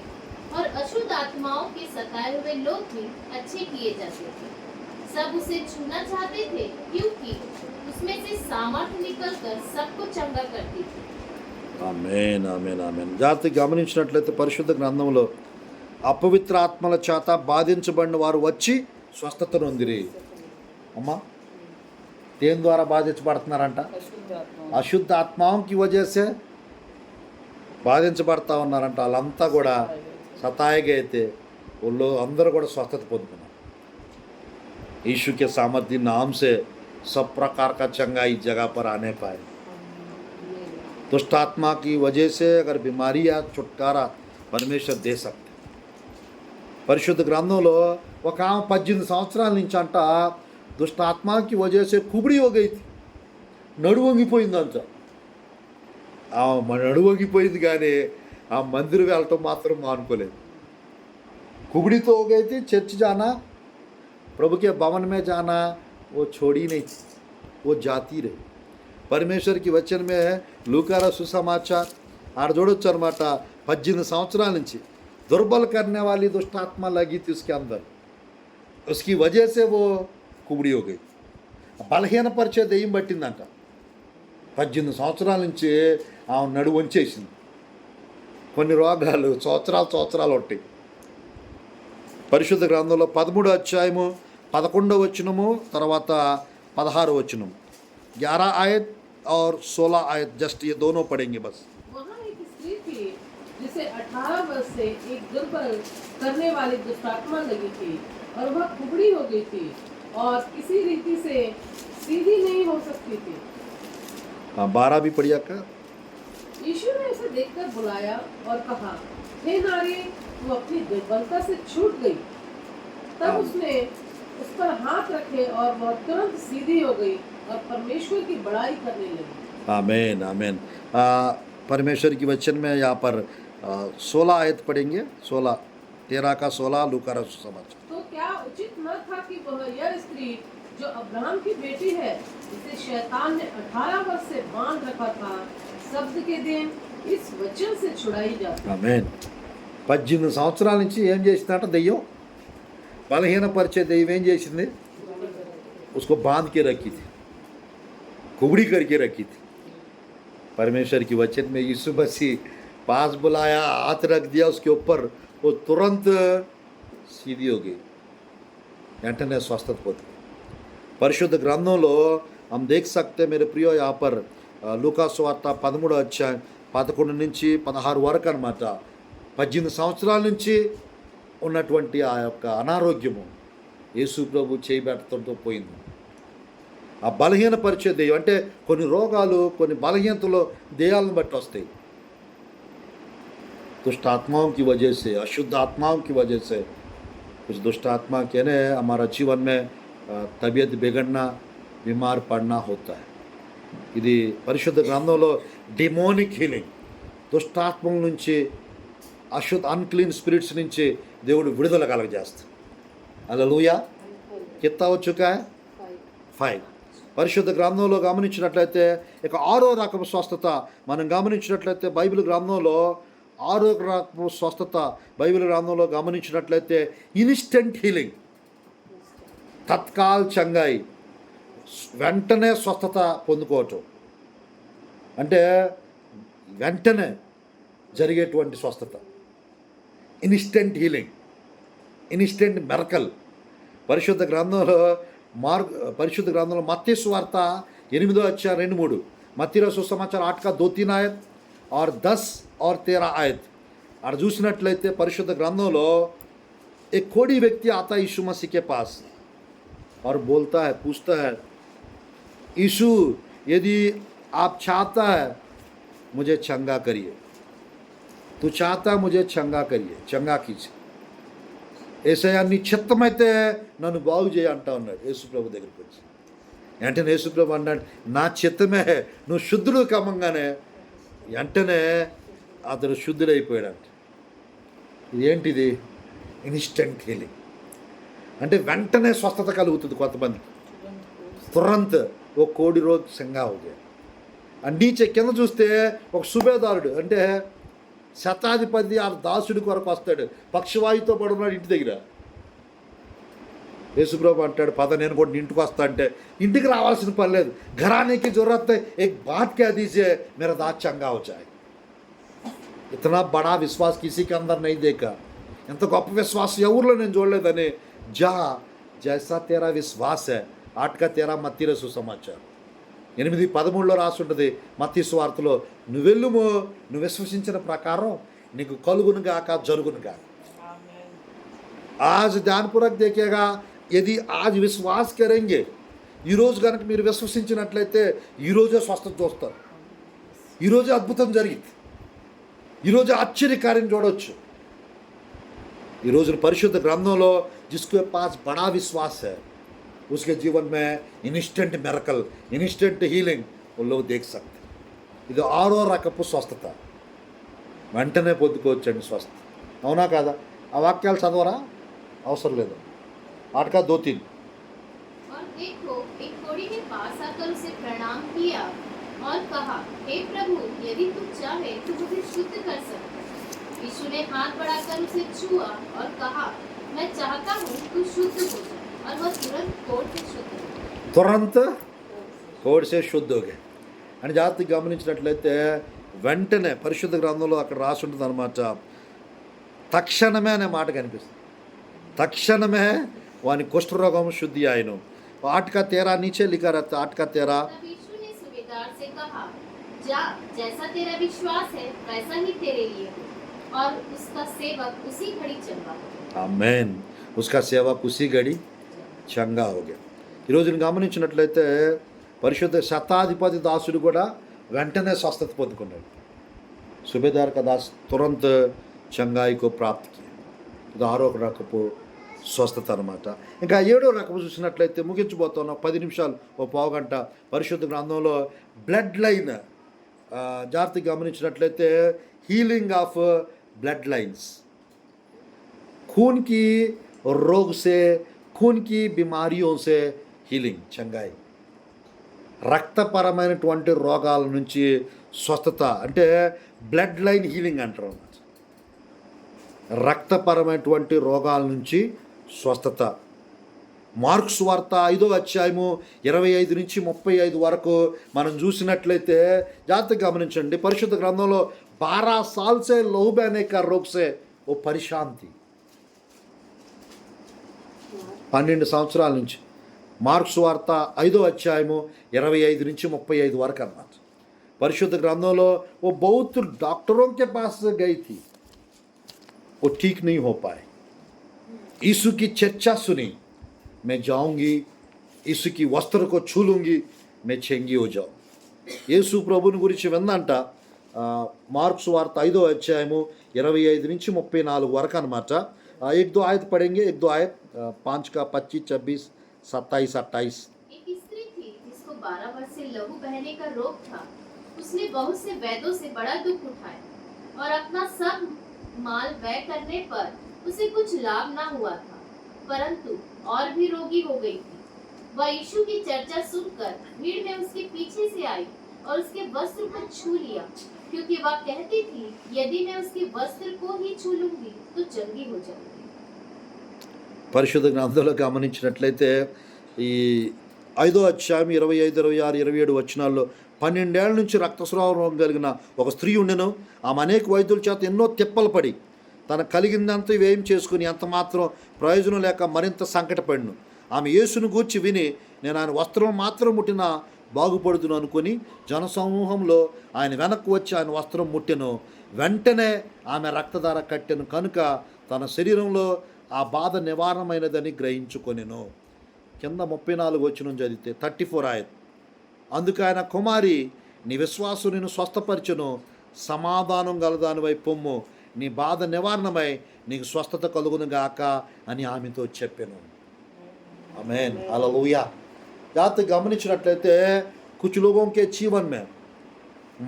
S3: और अशुद्ध आत्माओं के सताए हुए लोग भी अच्छे किए जाते थे। सब उसे छूना चाहते थे क्योंकि उसमें से सामर्थ्य निकलकर सबको चंगा करती थी।
S1: ఆమేన్, ఆమేన్, ఆమేన్. జాగ్రత్తగా గమనించినట్లయితే పరిశుద్ధ గ్రంథంలో అపవిత్ర ఆత్మల చేత బాధించబడిన వారు వచ్చి స్వస్థత నొందిరి. అమ్మా, దేని ద్వారా బాధించబడుతున్నారంట? అశుద్ధ ఆత్మాకి వజేసే బాధించబడతా ఉన్నారంట. వాళ్ళంతా కూడా సతాయిగా అయితే వాళ్ళు అందరూ కూడా స్వస్థత పొందుతున్నారు. यीशु के सामर्थ्य नाम से सब प्रकार का चंगा इस जगह पर आने पाए. दुष्ट आत्मा की वजह से अगर बीमारी या छुटकारा परमेश्वर दे सकते. పరిశుద్ధ గ్రంథంలో ఒక ఆమె 18 సంవత్సరాల నుంచి అంట దుష్ట ఆత్మకి వజేసే కుబిడి హోగైతి, నడువు వంగిపోయిందంట. ఆ నడువు వంగిపోయింది కానీ ఆ మందిరం వెళ్ళటం మాత్రం మానుకోలేదు. कुबड़ी हो गई थी, चर्च जाना, प्रभु के भवन में जाना वो छोड़ी नहीं थी, वो जाती रही. परमेश्वर की वचन में है लूका रा सुसमाचार आड़ जोड़ोच्चु अन्नमाट 18 संवत्सराल నుంచి दुर्बल करने वाली दुष्ट आत्मा लगी थी उसके अंदर, उसकी वजह से वो कुबड़ी हो गई. బలహీనపరిచే దెయ్యం పట్టిందంట. 18 సంవత్సరాల నుంచి ఆమె నడువు వంచేసింది. కొన్ని రోగాలు సంవత్సరాలు ఉంటాయి. పరిశుద్ధ గ్రంథంలో 13వ అధ్యాయము 11వ వచనము తర్వాత 16వ వచనము 11 आयत और 16 आयत जस्ट ये दोनों पढ़ेंगे बस.
S4: वहाँ एक स्त्री थी जिसे 18 वर्ष से एक दुर्बल करने वाली दुष्टात्मा लगी थी और वह कुबड़ी हो गई थी और किसी रीति से सीधी नहीं हो सकती थी.
S1: हाँ, 12 भी पढ़िया का.
S4: यीशु ने उसे देखकर बुलाया और कहा, हे नारी, तू अपनी दुर्बलता से छूट गई. तब उसने उस पर हाथ रखे और वह तुरंत सीधी हो गई और परमेश्वर की बड़ाई करने लगी.
S1: आमीन, आमीन. परमेश्वर की वचन में यहाँ पर 16 आयत पढ़ेंगे. 16 13 का 16 लूका रा सुसमाचार.
S4: तो क्या उचित न था कि वह यह स्त्री जो अब्राहम की बेटी है, जिसे शैतान ने 18 वर्ष से बांध रखा था, शब्द के दिन इस वचन से छुड़ाई जाती.
S1: ఆమేన్. 18 సంవత్సరాల నుంచి ఏం చేసిందంట దెయ్యం? బలహీనపరిచే దెయ్యం ఏం చేసింది? उसको बांध के रखी थी, कुबड़ी करके रखी थी. परमेश्वर की वचन में यीशु मसीह पास बुलाया, हाथ रख दिया उसके ऊपर, वो तुरंत सीधी हो गई, వెంటనే స్వస్థత పొంది. పరిశుద్ధ గ్రంథంలో हम देख सकते हैं मेरे प्रियो यहाँ पर లూకా సువార్త 13వ అధ్యాయం 11 నుంచి 16 వరకు అన్నమాట. 18 సంవత్సరాల నుంచి ఉన్నటువంటి ఆ యొక్క అనారోగ్యము యేసు ప్రభు చేయబెట్టడంతో పోయింది. ఆ బలహీనపరిచే దెయ్యం అంటే కొన్ని రోగాలు కొన్ని బలహీనతలు దెయ్యాలను బట్టి వస్తాయి. दुष्ट आत्माओं की वजह से, अशुद्ध आत्माओं की वजह से, कुछ दुष्ट आत्मा कहने हमारा जीवन में तबीयत बिगड़ना, बीमार पड़ना होता है. ఇది పరిశుద్ధ గ్రంథంలో డిమోనిక్ హీలింగ్, దుష్టాత్మల నుంచి, అన్క్లీన్ స్పిరిట్స్ నుంచి దేవుడు విడుదల కలగజేస్తాడు. హల్లెలూయా. కిత్తా వచ్చుక 5. పరిశుద్ధ గ్రంథంలో గమనించినట్లయితే ఇక 6వ రకపు స్వస్థత మనం గమనించినట్లయితే బైబిల్ గ్రంథంలో 6వ రకపు స్వస్థత బైబిల్ గ్రంథంలో గమనించినట్లయితే ఇన్స్టెంట్ హీలింగ్, తత్కాల్ చంగాయి, వెంటనే స్వస్థత పొందుకోవటం, అంటే వెంటనే జరిగేటువంటి స్వస్థత, ఇన్స్టెంట్ హీలింగ్, ఇన్స్టెంట్ మెరకల్. పరిశుద్ధ గ్రంథంలో మత్తయి సువార్త 8వ అధ్యాయం 2-3, మత్తయి సుసమాచారం 8 का 2-3 आयत और 10 और 13 आयत. అక్కడ చూసినట్లయితే పరిశుద్ధ గ్రంథంలో एक कोढ़ी व्यक्ति आता है यीशु मसीह के पास और बोलता है, पूछता है, यीशु यदि आप चाहता है मुझे चंगा करिए, तू चाहता मुझे चंगा करिए, चंगा कीजिए. ఏసయ్యా నీ చిత్తమైతే నన్ను బాగు చేయి అంటా ఉన్నాడు యేసుప్రభు దగ్గరికి వచ్చి. వెంటనే యేసుప్రభు అన్నాడు, నా చిత్తమే, నువ్వు శుద్ధుడు కమ్మంగానే వెంటనే అతడు శుద్ధుడైపోయాడంట. ఇదేంటిది? ఇన్స్టెంట్ హీలింగ్ అంటే వెంటనే స్వస్థత కలుగుతుంది కొంతమందికి. తురంత్ ఓ కోడి రోజు సంగా అవుతుంది. నీచే కింద చూస్తే ఒక సుబేదారుడు అంటే శతాధిపతి ఆ దాసుడి కొరకు వస్తాడు, పక్షవాయుతో పడున్నాడు ఇంటి దగ్గర. యేసుప్రభు అంటాడు, పద నేను కూడా ఇంటికి వస్తా అంటే, ఇంటికి రావాల్సిన పని లేదు, ఘరానికి జరూరత్ एक बात कह दीजिए मेरा दांत चंगा हो जाए. इतना बड़ा विश्वास किसी के अंदर नहीं देखा. ఎంత గొప్ప విశ్వాసం ఎవరిలో నేను చూడలేదని. జా జైసా తేరా విశ్వాస్ హై 8 का 13 మత్తయి సుసమాచారం 8:13 రాసి ఉంటుంది మత్తయి సువార్తలో, నువ్వు వెళ్ళుము, నువ్వు విశ్వసించిన ప్రకారం నీకు కలుగును గాక, జరుగును గాక. आज ध्यानपूर्वक देखिएगा, यदि आज विश्वास करेंगे, ఈరోజు కనుక మీరు విశ్వసించినట్లయితే ఈరోజే స్వస్థత చూస్తారు, ఈరోజే అద్భుతం జరిగింది, ఈరోజే ఆశ్చర్యకార్యం చూడవచ్చు. ఈ రోజున పరిశుద్ధ గ్రంథంలో जिसके पास बड़ा विश्वास है उसके जीवन में इन्स्टेंट मिरेकल, इन्स्टेंट हीलिंग वो लोग देख सकते. ఇది 6వ రకపు స్వస్థత, వెంటనే పొందుకోవచ్చండి స్వస్థత. అవునా కాదా? ఆ వాక్యాలు చదవరా? అవసరం లేదు. 8 का 2-3.
S3: और देखो, एक कोढ़ी ने पास आकर उसे प्रणाम किया और कहा, हे प्रभु, यदि तू चाहे तो मुझे शुद्ध कर सकता. यीशु ने हाथ बढ़ाकर उसे छुआ और कहा, मैं चाहता हूँ तू शुद्ध हो जा. और वह तुरंत कोढ़ से शुद्ध हो गया.
S1: తురంత్ కోడ్ సే శుద్ధ హో గయా అని జాగ్రత్తగా గమనించినట్లయితే వెంటనే పరిశుద్ధ గ్రంథంలో అక్కడ రాసి ఉంటుంది అనమాట. తక్షణమే అనే మాట కనిపిస్తుంది. తక్షణమే వాని కుష్ఠరోగం శుద్ధి ఆయను. 8 का 13 नीचे लिखा रहता है. 8 का 13.
S3: तब यीशु ने सूबेदार से कहा, जा, जैसा तेरा विश्वास है वैसा ही तेरे लिए हो. और उसका सेवक उसी घड़ी चंगा हो गया.
S1: ఆమేన్. उसका सेवक उसी घड़ी చంగా हो गया. ఈరోజు గమనించినట్లయితే పరిశుద్ధ శతాధిపతి దాసుడు కూడా వెంటనే స్వస్థత పొందుకున్నాడు. సుబేదార్ కా దాస్ తురంత్ చంగాయికో ప్రాప్తికి. ఇది 6వ రకపు స్వస్థత అనమాట. ఇంకా 7వ రకపు చూసినట్లయితే ముగించబోతున్నాం, 10 నిమిషాలు ఓ పావుగంట. పరిశుద్ధ గ్రంథంలో బ్లడ్ లైన్ జాగ్రత్తగా గమనించినట్లయితే హీలింగ్ ఆఫ్ బ్లడ్ లైన్స్, खून की रोग से, खून की बीमारियों से హీలింగ్, చంగాయి. రక్తపరమైనటువంటి రోగాల నుంచి స్వస్థత అంటే బ్లడ్ లైన్ హీలింగ్ అంటారు అన్నమాట. రక్తపరమైనటువంటి రోగాల నుంచి స్వస్థత. మార్క్స్ వార్త 5వ అధ్యాయము 25 నుంచి 35 వరకు మనం చూసినట్లయితే జాగ్రత్తగా గమనించండి. పరిశుద్ధ గ్రంథంలో 12 साल से लहू बहने का रोग से वो परेशान थी. 12 సంవత్సరాల నుంచి. మార్క్స్ వార్త 5వ అధ్యాయము 25 నుంచి 35 వరకు అన్నమాట. పరిశుద్ధ గ్రంథంలో वो बहुत डॉक्टरों के पास गई थी, वो ठीक नहीं हो पाए. यीशु की चर्चा सुनी, मैं जाऊंगी, यीशु की वस्त्र को छू लूंगी, मैं चंगी हो जाऊं. యేసు ప్రభుని గురించి విందంట. మార్క్స్ వార్త 5వ అధ్యాయము 25 నుంచి 34 వరకు అనమాట. 1-2 आयत पढ़ेंगे. 1-2 आयत 5 का 25, 26, 27, 28.
S3: एक स्त्री थी 12 वर्ष से लहू बहने का रोग था, उसने बहुत से वैद्यों से बड़ा दुख उठाया और अपना सब माल व्यय करने पर उसे कुछ लाभ ना हुआ था, परंतु और भी रोगी हो गई थी। वह यीशु की चर्चा सुनकर भीड़ में उसके पीछे से आई और उसके वस्त्र को छू लिया, क्योंकि वह कहती थी, यदि मैं उसके वस्त्र को ही छू लूंगी तो चंगी हो जाऊंगी।
S1: పరిశుద్ధ గ్రంథంలో గమనించినట్లయితే ఈ 5వ అధ్యాయం 25, 26, 27 వచనాల్లో 12 ఏళ్ల నుంచి రక్తస్రావం కలిగిన ఒక స్త్రీ ఉండెను. ఆమె అనేక వైద్యుల చేత ఎన్నో తిప్పలు పడి తన కలిగిందంతా వ్యయం చేసుకుని ఎంత మాత్రం ప్రయోజనం లేక మరింత సంకటపడిను. ఆమె యేసును గూర్చి విని, నేను ఆయన వస్త్రం మాత్రం ముట్టినా బాగుపడుదును అనుకుని జనసమూహంలో ఆయన వెనక్కు వచ్చి ఆయన వస్త్రం ముట్టెను. వెంటనే ఆమె రక్తధార కట్టెను కనుక తన శరీరంలో ఆ బాధ నివారణమైనదని గ్రహించుకొనెను. కింద 34 వచనం చదివితే 34 ఆయత్. అందుకు ఆయన, కుమారి, నీ విశ్వాసం నిన్ను స్వస్థపరచును, సమాధానం గలదానివై పొమ్ము, నీ బాధ నివారణమై నీకు స్వస్థత కలుగును గాక అని ఆమెతో చెప్పాను. ఆమేన్, హల్లెలూయా. జాగ్రత్తగా గమనించినట్లయితే कुछ लोगों के जीवन में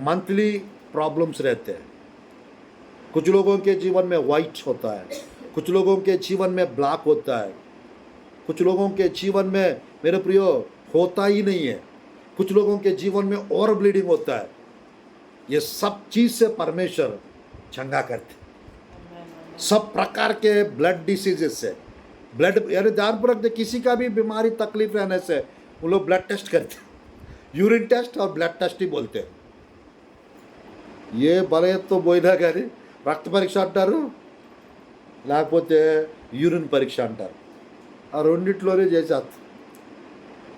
S1: मंथली प्रॉब्लम्स रहते हैं, कुछ लोगों के जीवन में वाइट होता है, कुछ लोगों के जीवन में ब्लैक होता है, कुछ लोगों के जीवन में मेरे प्रियो होता ही नहीं है, कुछ लोगों के जीवन में और ब्लीडिंग होता है. ये सब चीज़ से परमेश्वर चंगा करते. सब प्रकार के ब्लड डिसीजेस से, ब्लड यानी ध्यान पर रखते, किसी का भी बीमारी तकलीफ रहने से वो लोग ब्लड टेस्ट करते हैं. యూరిన్ టెస్ట్ और బ్లడ్ టెస్ట్ ही बोलते हैं. ఏ బలయత్తో పోయినా కానీ రక్త పరీక్ష అంటారు, లేకపోతే యూరిన్ పరీక్ష అంటారు. ఆ రెండిట్లోనే చేసేస్తారు.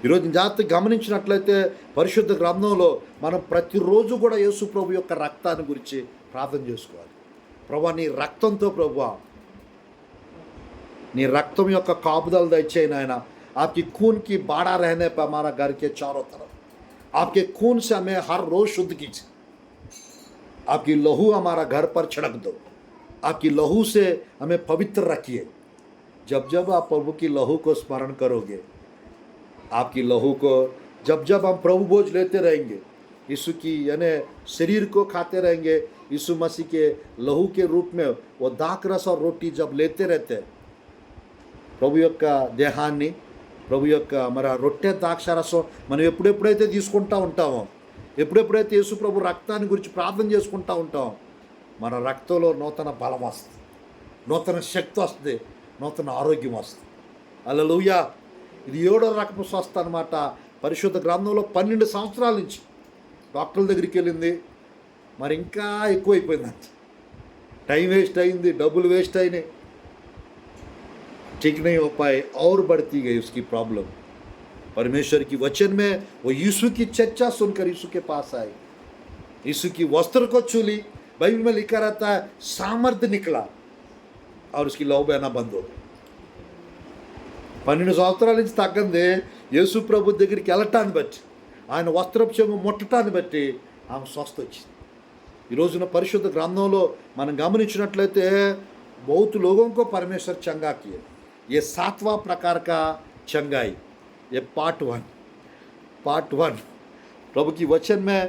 S1: ఈరోజు జాగ్రత్తగా గమనించినట్లయితే పరిశుద్ధ గ్రంథంలో మనం ప్రతిరోజు కూడా యేసు ప్రభు యొక్క రక్తాన్ని గురించి ప్రార్థన చేసుకోవాలి. ప్రభా, నీ రక్తంతో ప్రభువా, నీ రక్తం యొక్క కాపుదల దయచేయి నాయన. आपकी खून की बाड़ा रहने पर हमारा घर के चारों तरफ आपके खून से हमें हर रोज शुद्ध कीजिए. आपकी लहू हमारा घर पर छिड़क दो. आपकी लहू से हमें पवित्र रखिए. जब जब आप प्रभु की लहू को स्मरण करोगे, आपकी लहू को जब जब हम प्रभु भोज लेते रहेंगे, यीशु की यानी शरीर को खाते रहेंगे, यीशु मसीह के लहू के रूप में वो दाख रस और रोटी जब लेते रहते, ప్రభు యొక్క దేహాన్ని, ప్రభు యొక్క మరి ఆ రొట్టె ద్రాక్షారసం మనం ఎప్పుడెప్పుడైతే తీసుకుంటూ ఉంటామో, ఎప్పుడెప్పుడైతే యేసు ప్రభు రక్తాన్ని గురించి ప్రార్థన చేసుకుంటూ ఉంటామో, మన రక్తంలో నూతన బలం వస్తుంది, నూతన శక్తి వస్తుంది, నూతన ఆరోగ్యం వస్తుంది. హల్లెలూయా. ఇది 7వ రకపు స్వస్థ అనమాట. పరిశుద్ధ గ్రంథంలో 12 సంవత్సరాల నుంచి డాక్టర్ల దగ్గరికి వెళ్ళింది, మరి ఇంకా ఎక్కువైపోయిందంట. టైం వేస్ట్ అయింది, డబ్బులు వేస్ట్ అయినాయి, ठीक नहीं हो पाए और बढ़ती गई उसकी प्रॉब्लम. परमेश्वर की वचन में वो यीशु की चर्चा सुनकर यीशु के पास आई, यीशु की वस्त्र को छू ली. बाइबल में लिखा रहता है सामर्थ्य निकला और उसकी लहू बहना बंद हो गई. 12 సంవత్సరాల నుంచి తగ్గంది యేసు ప్రభు దగ్గరికి వెళ్ళటాన్ని బట్టి, ఆయన వస్త్రపు చెంగు ముట్టటాన్ని బట్టి ఆమె స్వస్థ వచ్చింది. ఈ రోజున పరిశుద్ధ గ్రంథంలో మనం గమనించినట్లయితే बहुत लोगों को परमेश्वर चंगा किए. ये 7वां प्रकार का चंगाई, ये पार्ट 1 प्रभु की वचन में